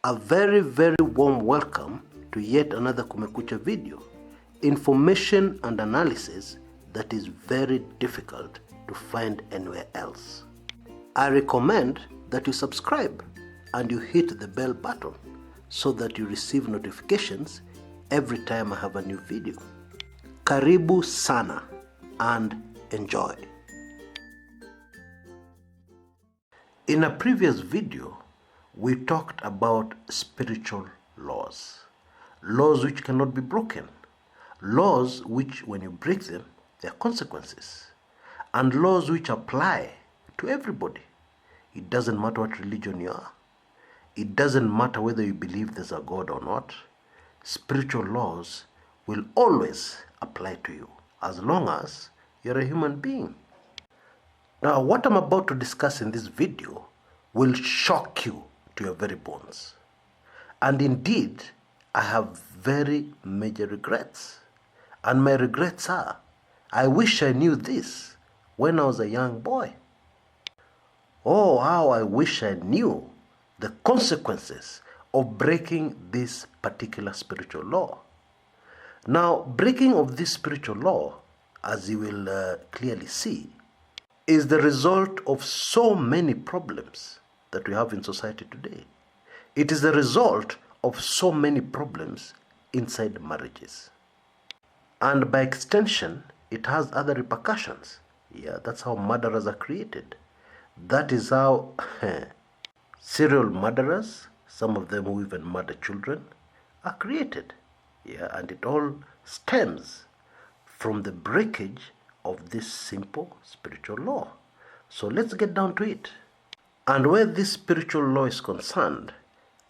A very warm welcome to yet another Kumekucha video. Information and analysis that is very difficult to find anywhere else. I recommend that you subscribe and you hit the bell button so that you receive notifications every time I have a new video. Karibu sana and enjoy. In a previous video, we talked about spiritual laws. Laws which cannot be broken. Laws which, when you break them, there are consequences. And laws which apply to everybody. It doesn't matter what religion you are. It doesn't matter whether you believe there's a God or not. Spiritual laws will always apply to you as long as you're a human being. Now, what I'm about to discuss in this video will shock you to your very bones. And indeed, I have very major regrets. And my regrets are, I wish I knew this when I was a young boy. Oh, how I wish I knew the consequences of breaking this particular spiritual law. Now, breaking of this spiritual law, as you will clearly see, is the result of so many problems that we have in society today. It is the result of so many problems inside marriages. And by extension, it has other repercussions. Yeah, that's how murderers are created. That is how serial murderers, some of them who even murder children, are created. Yeah, and it all stems from the breakage of this simple spiritual law. So let's get down to it. And where this spiritual law is concerned,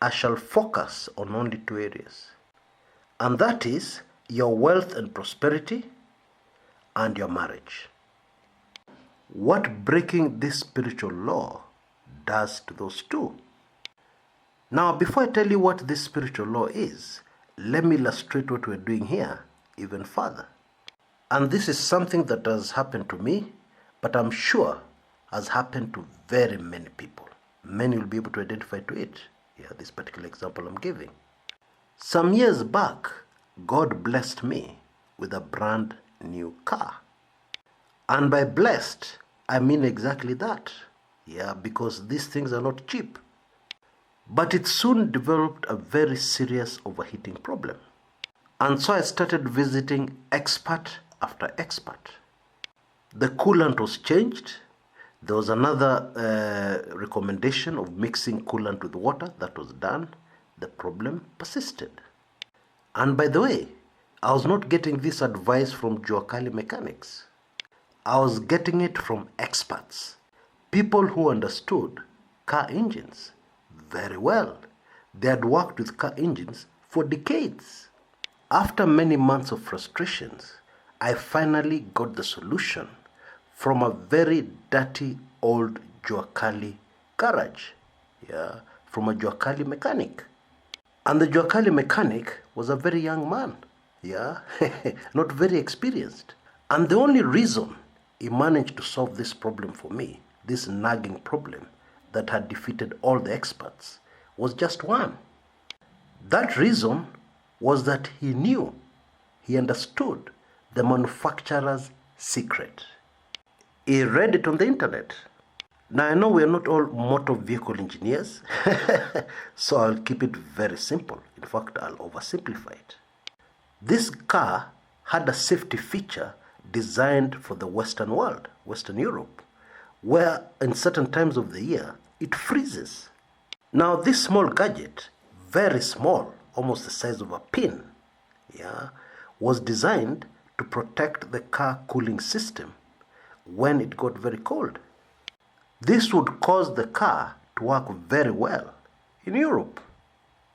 I shall focus on only two areas. And that is your wealth and prosperity and your marriage. What breaking this spiritual law does to those two. Now, before I tell you what this spiritual law is, let me illustrate what we're doing here even further. And this is something that has happened to me, but I'm sure has happened to very many people. Many will be able to identify to it. Yeah, this particular example I'm giving. Some years back, God blessed me with a brand new car. And by blessed, I mean exactly that. Yeah, because these things are not cheap. But it soon developed a very serious overheating problem. And so I started visiting expert after expert. The coolant was changed. There was another recommendation of mixing coolant with water. That was done. The problem persisted. And by the way, I was not getting this advice from Juakali mechanics. I was getting it from experts. People who understood car engines very well. They had worked with car engines for decades. After many months of frustrations, I finally got the solution from a very dirty old Juakali garage. Yeah, from a Juakali mechanic. And the Juakali mechanic was a very young man. Yeah, not very experienced. And the only reason he managed to solve this problem for me, this nagging problem that had defeated all the experts, was just one. That reason was that he knew, he understood the manufacturer's secret. He read it on the internet. Now I know we are not all motor vehicle engineers, so I'll keep it very simple. In fact, I'll oversimplify it. This car had a safety feature designed for the Western world, Western Europe, where in certain times of the year, it freezes. Now this small gadget, very small, almost the size of a pin, yeah, was designed to protect the car cooling system when it got very cold. This would cause the car to work very well in Europe,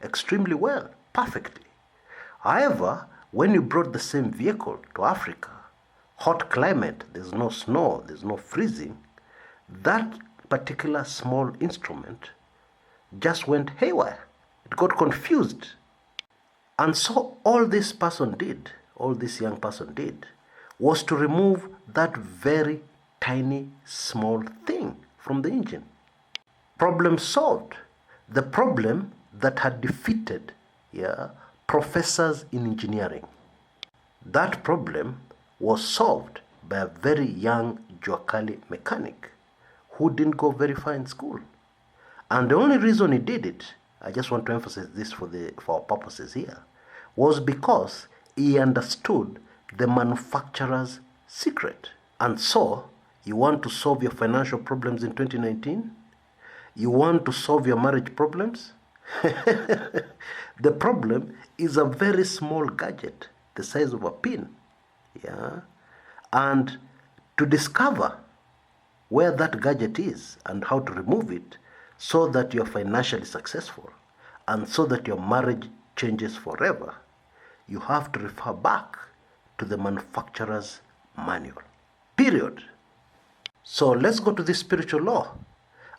extremely well, perfectly. However, when you brought the same vehicle to Africa, hot climate, there's no snow, there's no freezing, that particular small instrument just went haywire. It got confused. And so all this person did, all this young person did, was to remove that very tiny small thing from the engine. Problem solved. the problem that had defeated professors in engineering. That problem was solved by a very young Juakali mechanic who didn't go very far in school. And the only reason he did it, I just want to emphasize this for our purposes here, was because he understood the manufacturer's secret. And so, you want to solve your financial problems in 2019? You want to solve your marriage problems? The problem is a very small gadget, the size of a pin. And to discover where that gadget is and how to remove it so that you're financially successful and so that your marriage changes forever, you have to refer back to the manufacturer's manual. Period. So let's go to this spiritual law.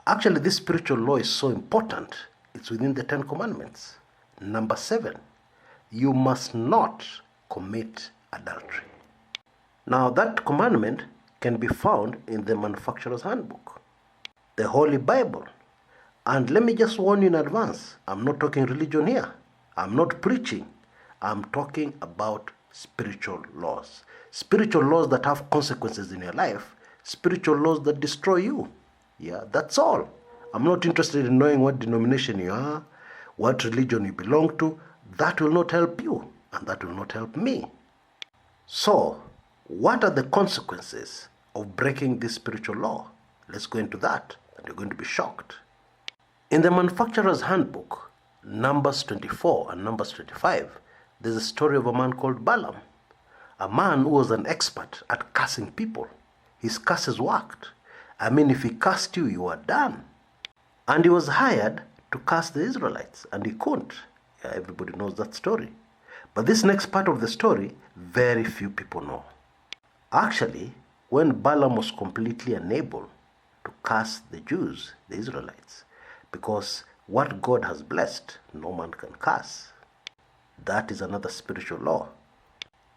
Actually, this spiritual law is so important. It's within the 10 commandments. Number 7, you must not commit adultery. Now, that commandment can be found in the manufacturer's handbook, the Holy Bible. And let me just warn you in advance, I'm not talking religion here. I'm not preaching. I'm talking about spiritual laws. Spiritual laws that have consequences in your life. Spiritual laws that destroy you. That's all. I'm not interested in knowing what denomination you are, what religion you belong to. That will not help you, and that will not help me. So, what are the consequences of breaking this spiritual law? Let's go into that, and you're going to be shocked. In the manufacturer's handbook, Numbers 24 and Numbers 25, there's a story of a man called Balaam, a man who was an expert at cursing people. His curses worked. I mean, if he cursed you, you were done. And he was hired to curse the Israelites, and he couldn't. Everybody knows that story. But this next part of the story, very few people know. Actually, when Balaam was completely unable to curse the Jews, the Israelites, because what God has blessed, no man can curse. That is another spiritual law.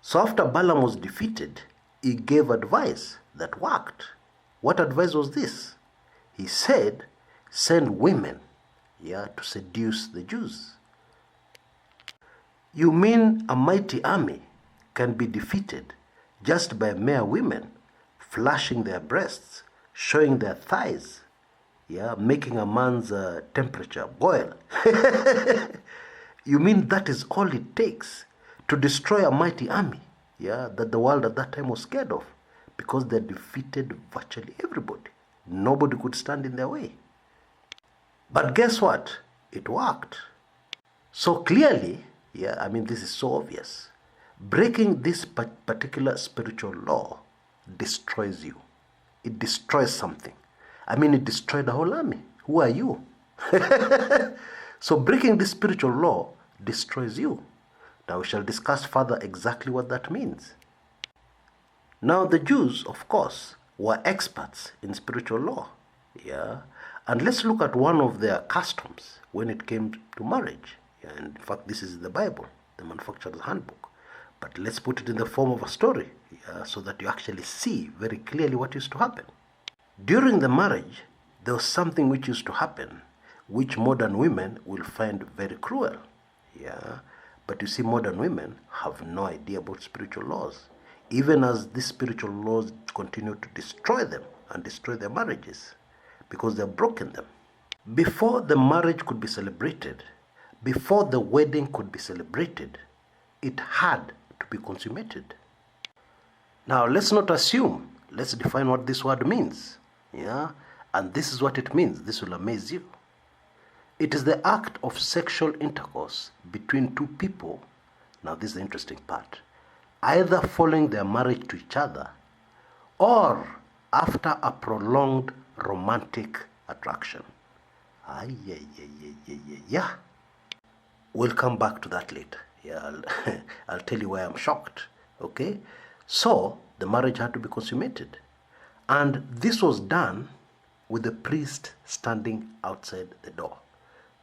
So after Balaam was defeated, he gave advice that worked. What advice was this? He said, send women, to seduce the Jews. You mean a mighty army can be defeated just by mere women flashing their breasts, showing their thighs, making a man's temperature boil? You mean that is all it takes to destroy a mighty army, that the world at that time was scared of, because they defeated virtually everybody. Nobody could stand in their way. But guess what? It worked. So clearly, this is so obvious. Breaking this particular spiritual law destroys you. It destroys something. It destroyed the whole army. Who are you? So breaking this spiritual law destroys you. Now we shall discuss further exactly what that means. Now the Jews, of course, were experts in spiritual law. And let's look at one of their customs when it came to marriage. And in fact, this is the Bible, the manufacturer's handbook. But let's put it in the form of a story, so that you actually see very clearly what used to happen. During the marriage, there was something which used to happen, which modern women will find very cruel. But you see, modern women have no idea about spiritual laws, even as these spiritual laws continue to destroy them and destroy their marriages, because they've broken them. Before the marriage could be celebrated, before the wedding could be celebrated, it had to be consummated. Now, let's not assume. Let's define what this word means. And this is what it means. This will amaze you. It is the act of sexual intercourse between two people. Now, this is the interesting part. Either following their marriage to each other or after a prolonged romantic attraction. We'll come back to that later. I'll tell you why I'm shocked. Okay? So, the marriage had to be consummated. And this was done with the priest standing outside the door.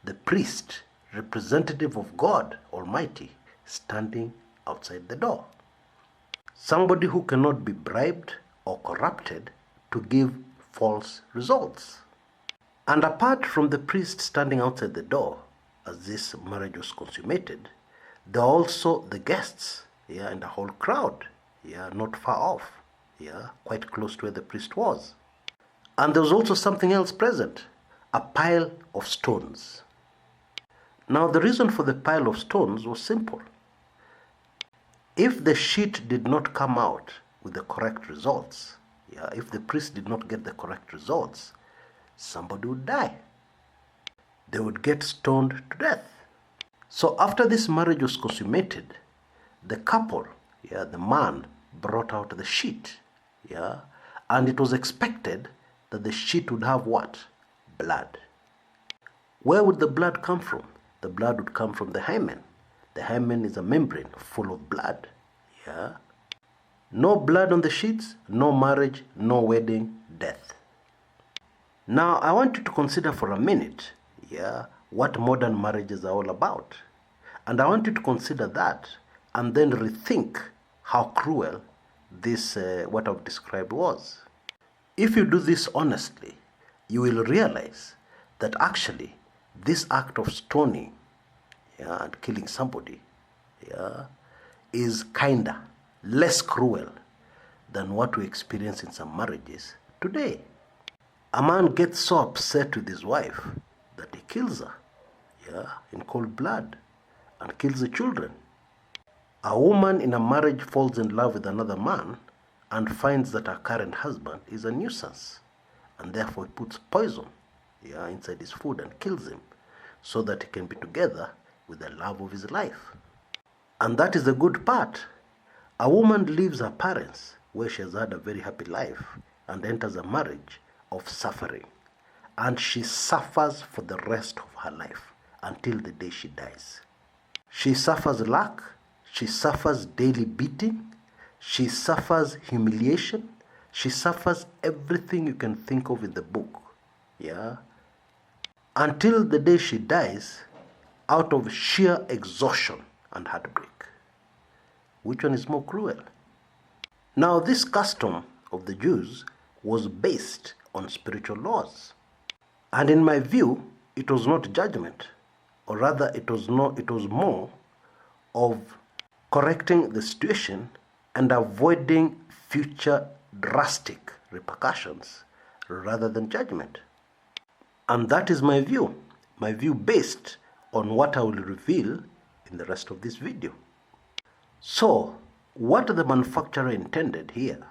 The priest, representative of God Almighty, standing outside the door. Somebody who cannot be bribed or corrupted to give false results. And apart from the priest standing outside the door as this marriage was consummated, there are also the guests, and the whole crowd, not far off, quite close to where the priest was. And there was also something else present, a pile of stones. Now the reason for the pile of stones was simple. If the sheet did not come out with the correct results, if the priest did not get the correct results, somebody would die. They would get stoned to death. So after this marriage was consummated, the couple, the man, brought out the sheet, and it was expected that the sheet would have what? Blood. Where would the blood come from? The blood would come from the hymen. The hymen is a membrane full of blood. No blood on the sheets, no marriage, no wedding, death. Now I want you to consider for a minute, what modern marriages are all about. And I want you to consider that and then rethink how cruel this, what I've described was. If you do this honestly, you will realize that actually this act of stoning and killing somebody is kinder, less cruel than what we experience in some marriages today. A man gets so upset with his wife that he kills her in cold blood and kills the children. A woman in a marriage falls in love with another man and finds that her current husband is a nuisance, and therefore he puts poison inside his food and kills him so that he can be together with the love of his life. And that is the good part. A woman leaves her parents where she has had a very happy life and enters a marriage of suffering, and she suffers for the rest of her life until the day she dies. She suffers lack, she suffers daily beating, she suffers humiliation, she suffers everything you can think of in the book, until the day she dies out of sheer exhaustion and heartbreak. Which one is more cruel? Now this custom of the Jews was based on spiritual laws. And in my view, it was not judgment, or rather it was more of correcting the situation and avoiding future drastic repercussions rather than judgment. And that is my view based on what I will reveal in the rest of this video. So, what the manufacturer intended here,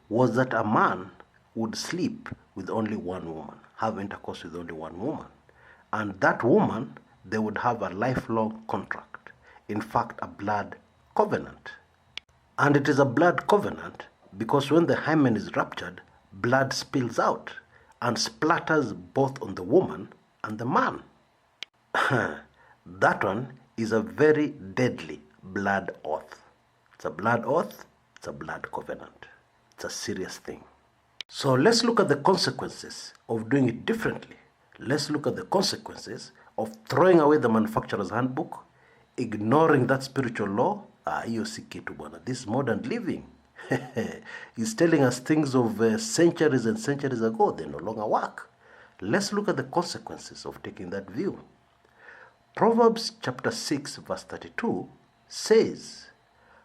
was that a man would sleep with only one woman, have intercourse with only one woman. And that woman, they would have a lifelong contract. In fact, a blood covenant. And it is a blood covenant because when the hymen is ruptured, blood spills out and splatters both on the woman and the man. That one is a very deadly blood oath. It's a blood oath, it's a blood covenant. It's a serious thing. So let's look at the consequences of doing it differently. Let's look at the consequences of throwing away the manufacturer's handbook, ignoring that spiritual law. This modern living is telling us things of centuries and centuries ago. They no longer work. Let's look at the consequences of taking that view. Proverbs chapter 6 verse 32 says,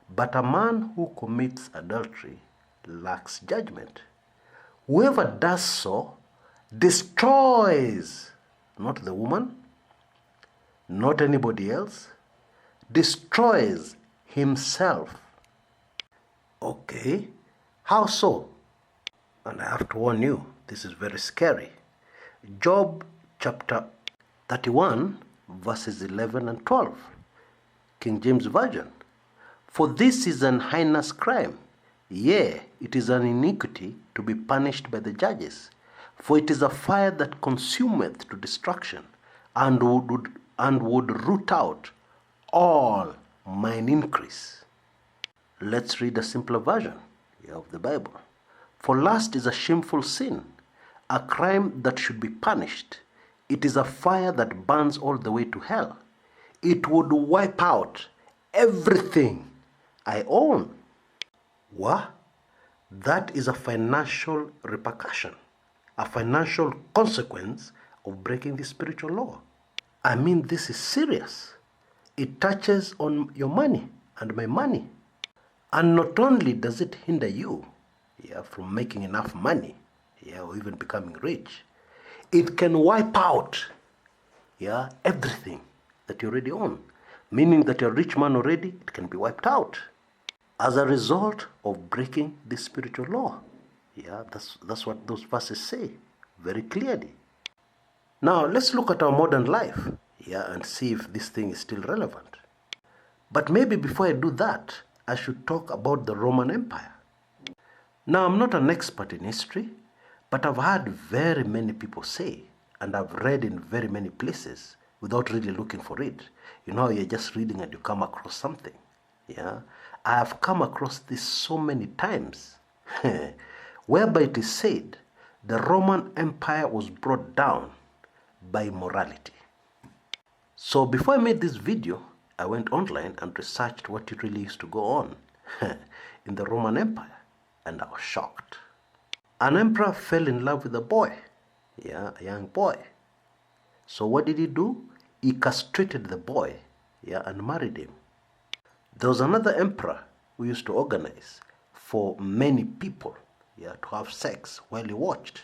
"But a man who commits adultery lacks judgment. Whoever does so destroys," not the woman, not anybody else, destroys himself. Okay, how so? And I have to warn you, this is very scary. Job chapter 31 verses 11 and 12, King James Version. "For this is an heinous crime, yea, it is an iniquity to be punished by the judges. For it is a fire that consumeth to destruction, and would root out all mine increase." Let's read a simpler version of the Bible. "For lust is a shameful sin, a crime that should be punished. It is a fire that burns all the way to hell. It would wipe out everything I own." What? That is a financial repercussion. a financial consequence of breaking the spiritual law. I mean, this is serious. It touches on your money and my money. And not only does it hinder you from making enough money or even becoming rich, it can wipe out everything that you already own. Meaning that you're a rich man already, it can be wiped out as a result of breaking the spiritual law. That's what those verses say very clearly. Now let's look at our modern life and see if this thing is still relevant. But maybe before I do that, I should talk about the Roman Empire. Now, I'm not an expert in history, but I've heard very many people say, and I've read in very many places without really looking for it. You know, you're just reading and you come across something. I have come across this so many times, whereby it is said the Roman Empire was brought down by immorality. So before I made this video, I went online and researched what it really used to go on in the Roman Empire, and I was shocked. An emperor fell in love with a boy, a young boy. So what did he do? He castrated the boy, and married him. There was another emperor who used to organize for many people, to have sex while he watched,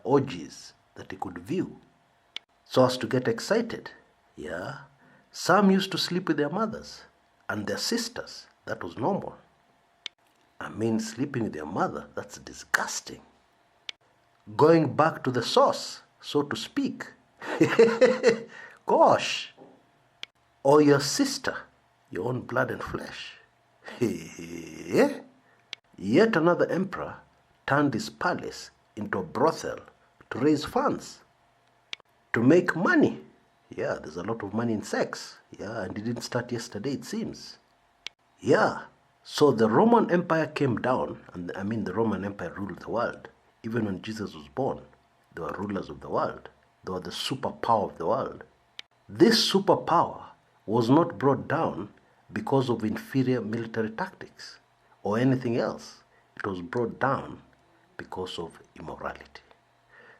orgies that he could view, so as to get excited, Some used to sleep with their mothers and their sisters. That was normal. I mean, sleeping with your mother, that's disgusting. Going back to the source, so to speak. Gosh. Or your sister, your own blood and flesh. Yet another emperor turned his palace into a brothel to raise funds, to make money. There's a lot of money in sex. And it didn't start yesterday, it seems. So the Roman Empire came down, and I mean the Roman Empire ruled the world. Even when Jesus was born, they were rulers of the world. They were the superpower of the world. This superpower was not brought down because of inferior military tactics or anything else. It was brought down because of immorality.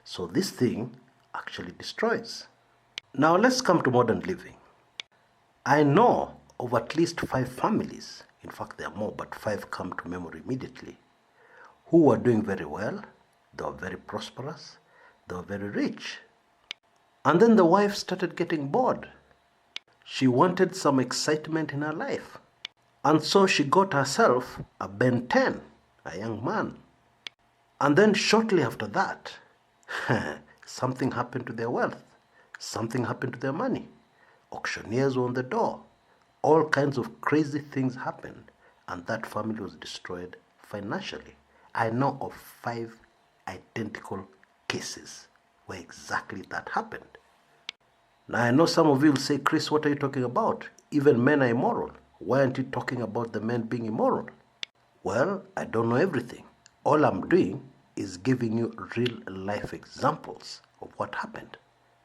So this thing actually destroys. Now let's come to modern living. I know of at least 5 families, in fact there are more, but 5 come to memory immediately, who were doing very well. They were very prosperous. They were very rich. And then the wife started getting bored. She wanted some excitement in her life. And so she got herself a Ben 10, a young man. And then shortly after that, something happened to their wealth. Something happened to their money. Auctioneers were on the door. All kinds of crazy things happened, and that family was destroyed financially. I know of 5 identical cases where exactly that happened. Now I know some of you will say, Chris, what are you talking about? Even men are immoral. Why aren't you talking about the men being immoral? Well, I don't know everything. All I'm doing is giving you real life examples of what happened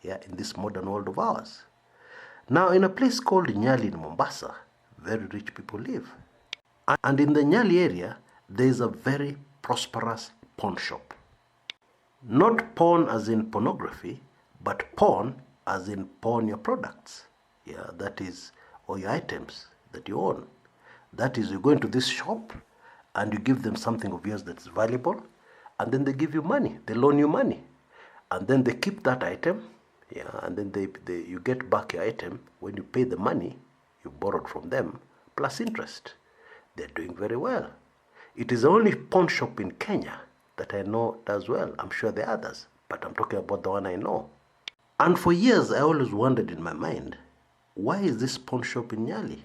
in this modern world of ours. Now, in a place called Nyali in Mombasa, very rich people live. And in the Nyali area, there is a very prosperous pawn shop. Not porn as in pornography, but pawn as in pawn your products. That is, or your items that you own. That is, you go into this shop and you give them something of yours that's valuable, and then they give you money. They loan you money. And then they keep that item. And then you get back your item when you pay the money you borrowed from them, plus interest. They're doing very well. It is the only pawn shop in Kenya that I know does well. I'm sure there are others, but I'm talking about the one I know. And for years, I always wondered in my mind, why is this pawn shop in Nyali?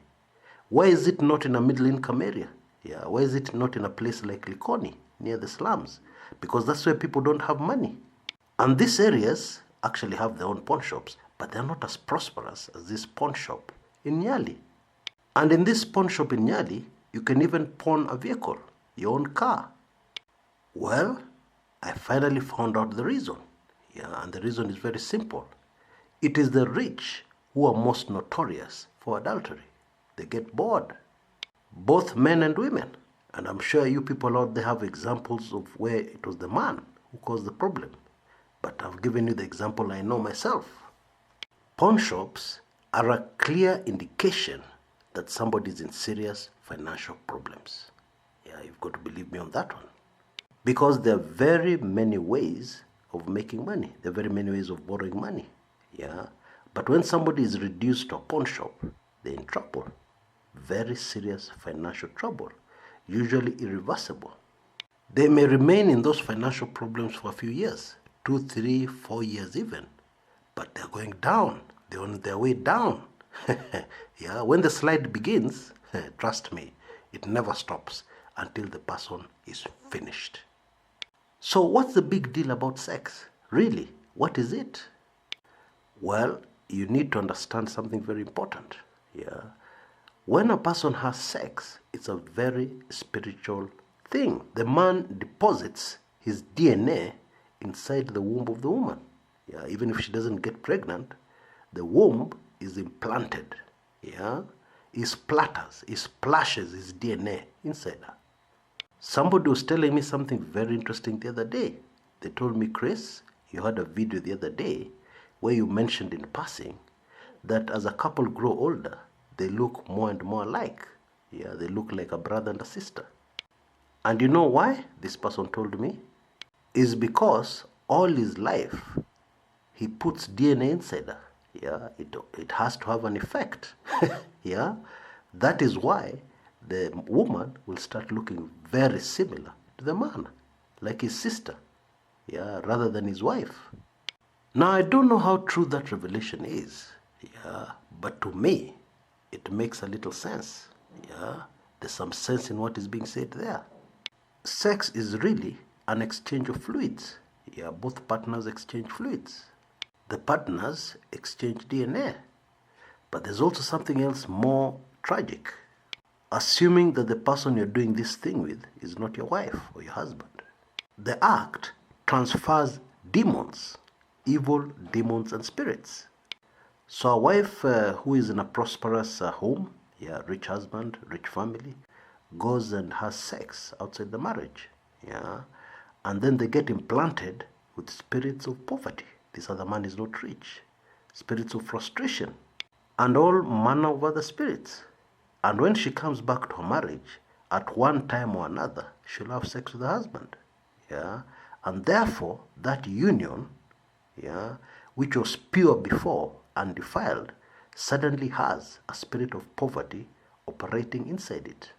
Why is it not in a middle-income area? Why is it not in a place like Likoni, near the slums? Because that's where people don't have money. And these areas actually have their own pawn shops, but they're not as prosperous as this pawn shop in Nyali. And in this pawn shop in Nyali, you can even pawn a vehicle, your own car. Well, I finally found out the reason. And the reason is very simple. It is the rich who are most notorious for adultery. They get bored, both men and women. And I'm sure you people out there have examples of where it was the man who caused the problem. I've given you the example I know myself. Pawn shops are a clear indication that somebody is in serious financial problems. Yeah, you've got to believe me on that one. Because there are very many ways of making money. There are very many ways of borrowing money. Yeah. But when somebody is reduced to a pawn shop, they're in trouble. Very serious financial trouble. Usually irreversible. They may remain in those financial problems for a few years. 2, 3, 4 years even. But they're going down. They're on their way down. Yeah. When the slide begins, trust me, it never stops until the person is finished. So what's the big deal about sex? Really, what is it? Well, you need to understand something very important. Yeah. When a person has sex, it's a very spiritual thing. The man deposits his DNA inside the womb of the woman. Yeah. Even if she doesn't get pregnant, the womb is implanted. Yeah. He splatters, he splashes his DNA inside her. Somebody was telling me something very interesting the other day. They told me, Chris, you had a video the other day where you mentioned in passing that as a couple grow older, they look more and more alike. Yeah, they look like a brother and a sister. And you know why? This person told me. Is because all his life he puts DNA inside her. Yeah, it has to have an effect. Yeah, that is why the woman will start looking very similar to the man, like his sister, yeah, rather than his wife. Now, I don't know how true that revelation is, yeah, but to me, it makes a little sense, yeah. There's some sense in what is being said there. Sex is really an exchange of fluids, yeah, both partners exchange fluids. The partners exchange DNA, but there's also something else more tragic. Assuming that the person you're doing this thing with is not your wife or your husband. The act transfers demons, evil demons and spirits. So a wife who is in a prosperous home, yeah, rich husband, rich family, goes and has sex outside the marriage, yeah, and then they get implanted with spirits of poverty. This other man is not rich. Spirits of frustration and all manner of other spirits. And when she comes back to her marriage, at one time or another, she'll have sex with her husband. Yeah. And therefore, that union, yeah, which was pure before and defiled, suddenly has a spirit of poverty operating inside it.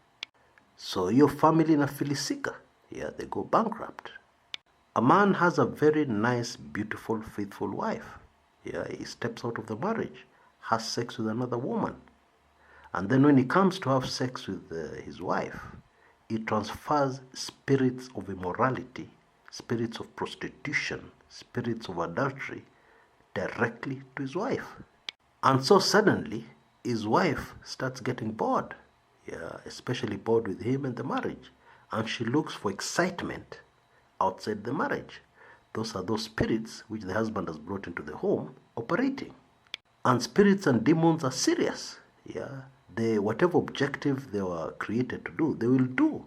So your family in a Filisika, yeah, they go bankrupt. A man has a very nice, beautiful, faithful wife. Yeah, he steps out of the marriage, has sex with another woman. And then when he comes to have sex with his wife, he transfers spirits of immorality, spirits of prostitution, spirits of adultery directly to his wife. And so suddenly, his wife starts getting bored, yeah, especially bored with him and the marriage. And she looks for excitement outside the marriage. Those are those spirits which the husband has brought into the home operating. And spirits and demons are serious, yeah. Whatever objective they were created to do, they will do.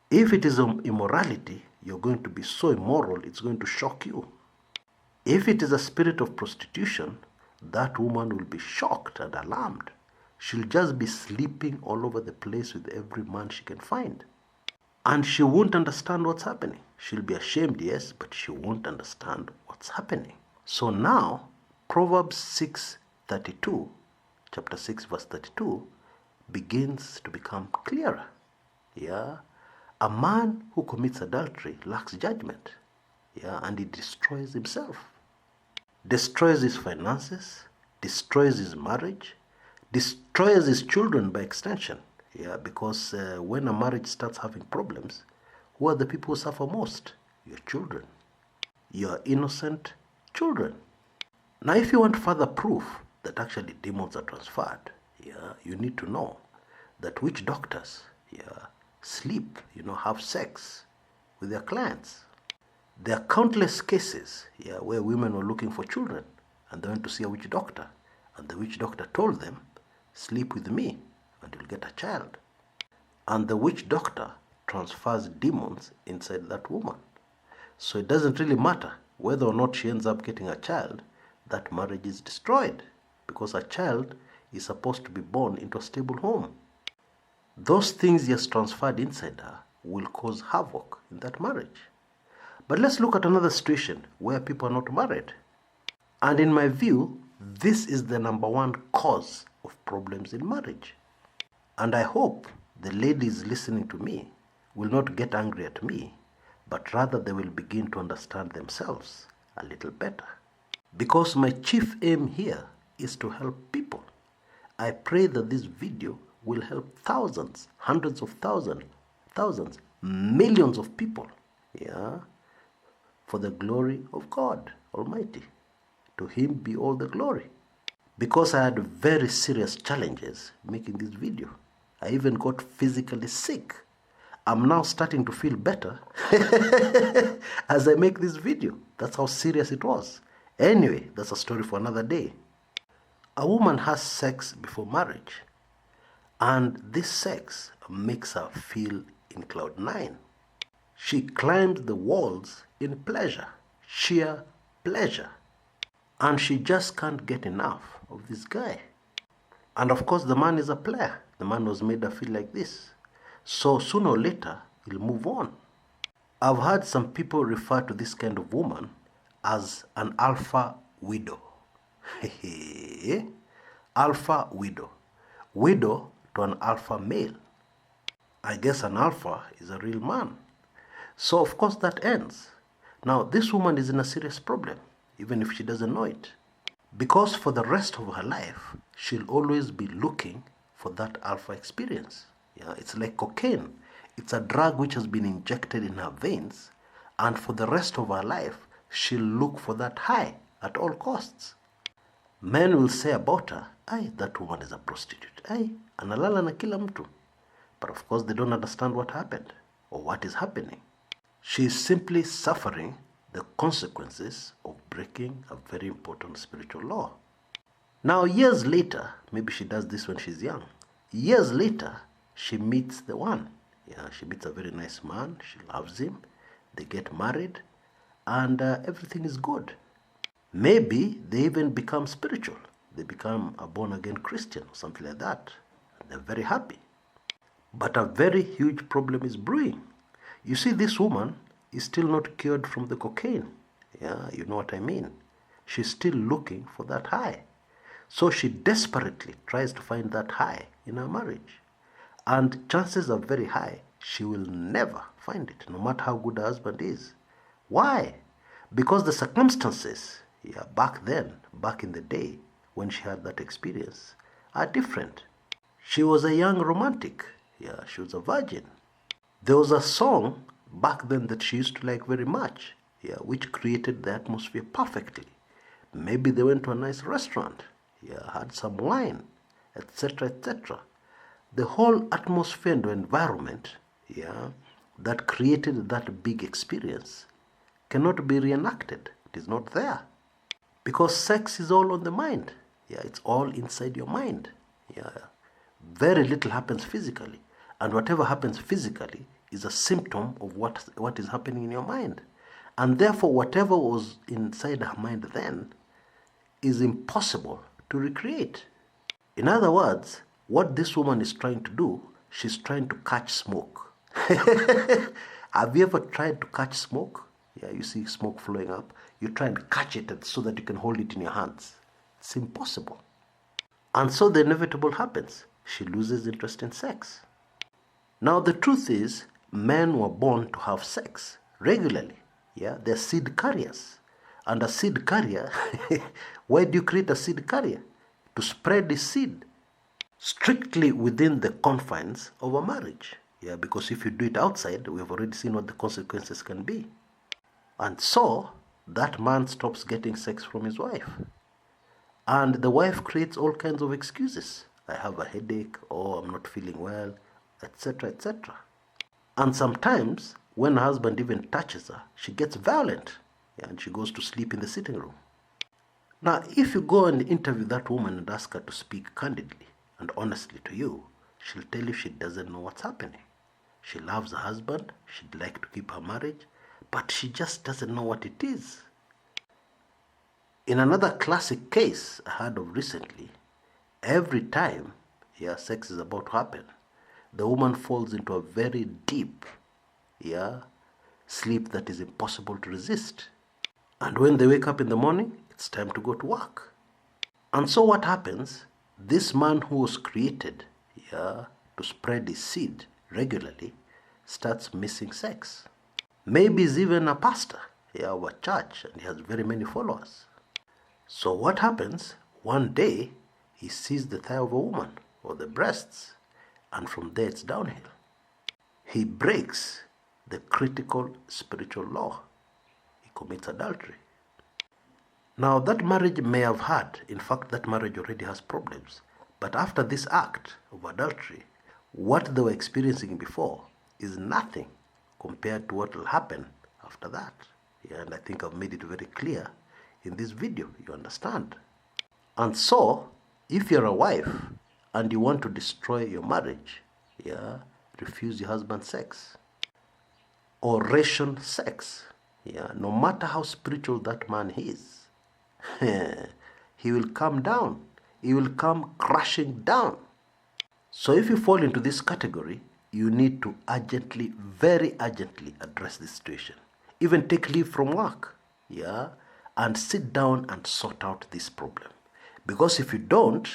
If it is immorality, you're going to be so immoral, it's going to shock you. If it is a spirit of prostitution, that woman will be shocked and alarmed. She'll just be sleeping all over the place with every man she can find. And she won't understand what's happening. She'll be ashamed, yes, but she won't understand what's happening. So now, Proverbs 6:32, chapter 6, verse 32, begins to become clearer. Yeah, a man who commits adultery lacks judgment. Yeah, and he destroys himself, destroys his finances, destroys his marriage, destroys his children by extension. Yeah, because when a marriage starts having problems, who are the people who suffer most? Your children, your innocent children. Now, if you want further proof that actually demons are transferred, yeah, you need to know that witch doctors, yeah, sleep, have sex with their clients. There are countless cases, yeah, where women were looking for children and they went to see a witch doctor, and the witch doctor told them, sleep with me and you'll get a child. And the witch doctor transfers demons inside that woman. So it doesn't really matter whether or not she ends up getting a child, that marriage is destroyed because a child is supposed to be born into a stable home. Those things he has transferred inside her will cause havoc in that marriage. But let's look at another situation where people are not married. And in my view, this is the number one cause of problems in marriage. And I hope the ladies listening to me will not get angry at me, but rather they will begin to understand themselves a little better. Because my chief aim here is to help people. I pray that this video will help thousands, hundreds of thousands, millions of people, for the glory of God Almighty. To Him be all the glory. Because I had very serious challenges making this video. I even got physically sick. I'm now starting to feel better as I make this video. That's how serious it was. Anyway, that's a story for another day. A woman has sex before marriage, and this sex makes her feel in cloud nine. She climbs the walls in pleasure, sheer pleasure, and she just can't get enough of this guy. And of course, the man is a player. The man was made to feel like this. So sooner or later, he'll move on. I've heard some people refer to this kind of woman as an alpha widow. Alpha widow. Widow to an alpha male. I guess an alpha is a real man. So of course that ends. Now this woman is in a serious problem, even if she doesn't know it. Because for the rest of her life, she'll always be looking for that alpha experience. It's like cocaine. It's a drug which has been injected in her veins, and for the rest of her life, she'll look for that high at all costs. Men will say about her, "Ay, that woman is a prostitute. Ay, analala na kila mtu." But of course they don't understand what happened or what is happening. She is simply suffering the consequences of breaking a very important spiritual law. Now years later, maybe she does this when she's young. Years later, she meets the one. She meets a very nice man. She loves him. They get married, and everything is good. Maybe they even become spiritual. They become a born-again Christian or something like that. And they're very happy. But a very huge problem is brewing. You see, this woman is still not cured from the cocaine. You know what I mean. She's still looking for that high. So she desperately tries to find that high in her marriage. And chances are very high she will never find it, no matter how good her husband is. Why? Because the circumstances, back then, back in the day, when she had that experience, are different. She was a young romantic. She was a virgin. There was a song back then that she used to like very much, which created the atmosphere perfectly. Maybe they went to a nice restaurant, had some wine, etc., etc. The whole atmosphere and environment, that created that big experience cannot be reenacted. It is not there. Because sex is all on the mind. It's all inside your mind. Very little happens physically. And whatever happens physically is a symptom of what is happening in your mind. And therefore, whatever was inside her mind then is impossible to recreate. In other words, what this woman is trying to do, she's trying to catch smoke. Have you ever tried to catch smoke? You see smoke flowing up. You try and catch it so that you can hold it in your hands. It's impossible. And so the inevitable happens. She loses interest in sex. Now the truth is, men were born to have sex regularly. They're seed carriers. And a seed carrier, why do you create a seed carrier? To spread the seed strictly within the confines of a marriage. Because if you do it outside, we have already seen what the consequences can be. And so, that man stops getting sex from his wife. And the wife creates all kinds of excuses. I have a headache, or I'm not feeling well, etc., etc. And sometimes, when her husband even touches her, she gets violent, and she goes to sleep in the sitting room. Now, if you go and interview that woman and ask her to speak candidly and honestly to you, she'll tell you she doesn't know what's happening. She loves her husband, she'd like to keep her marriage, but she just doesn't know what it is. In another classic case I heard of recently, every time sex is about to happen, the woman falls into a very deep sleep that is impossible to resist. And when they wake up in the morning, it's time to go to work. And so what happens? This man who was created to spread his seed regularly starts missing sex. Maybe he's even a pastor of a church and he has very many followers. So what happens? One day he sees the thigh of a woman or the breasts, and from there it's downhill. He breaks the critical spiritual law. He commits adultery. Now that marriage may have had, in fact that marriage already has problems, but after this act of adultery, what they were experiencing before is nothing compared to what will happen after that. And I think I've made it very clear in this video, you understand. And so, if you're a wife and you want to destroy your marriage, refuse your husband sex or ration sex, no matter how spiritual that man is, he will come down. He will come crashing down. So if you fall into this category, you need to urgently, very urgently address this situation. Even take leave from work, and sit down and sort out this problem. Because if you don't,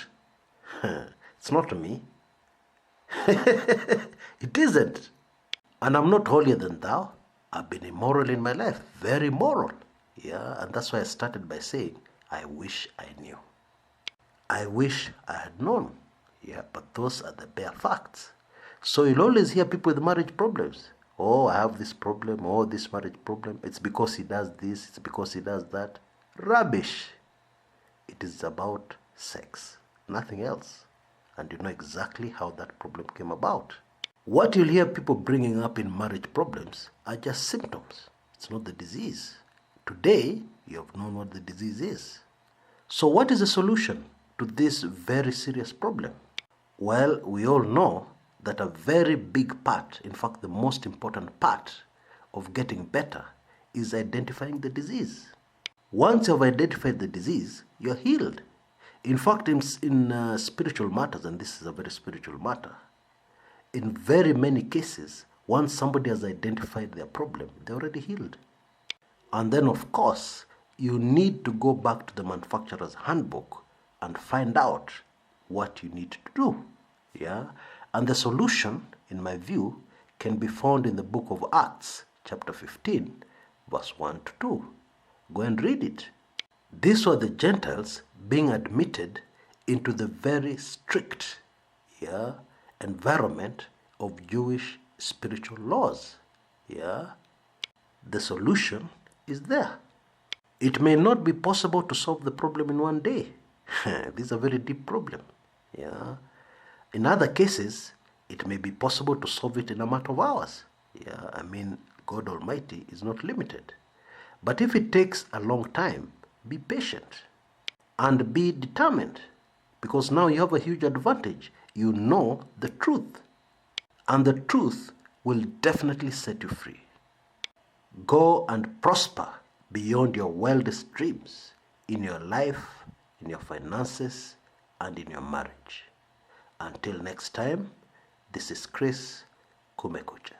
it's not me. It isn't. And I'm not holier than thou. I've been immoral in my life, very moral. And that's why I started by saying, I wish I knew. I wish I had known. But those are the bare facts. So you'll always hear people with marriage problems. Oh, I have this problem. Oh, this marriage problem. It's because he does this. It's because he does that. Rubbish. It is about sex. Nothing else. And you know exactly how that problem came about. What you'll hear people bringing up in marriage problems are just symptoms. It's not the disease. Today, you have known what the disease is. So what is the solution to this very serious problem? Well, we all know that a very big part, in fact the most important part of getting better is identifying the disease. Once you've identified the disease, you're healed. In fact, in spiritual matters, and this is a very spiritual matter, in very many cases, once somebody has identified their problem, they're already healed. And then, of course, you need to go back to the manufacturer's handbook and find out what you need to do. And the solution, in my view, can be found in the book of Acts, chapter 15, verse 1 to 2. Go and read it. These were the Gentiles being admitted into the very strict environment of Jewish spiritual laws. The solution is there. It may not be possible to solve the problem in one day. This is a very deep problem. In other cases, it may be possible to solve it in a matter of hours. God Almighty is not limited. But if it takes a long time, be patient and be determined, because now you have a huge advantage. You know the truth, and the truth will definitely set you free. Go and prosper beyond your wildest dreams in your life, in your finances, and in your marriage. Until next time, this is Chris Kumekucha.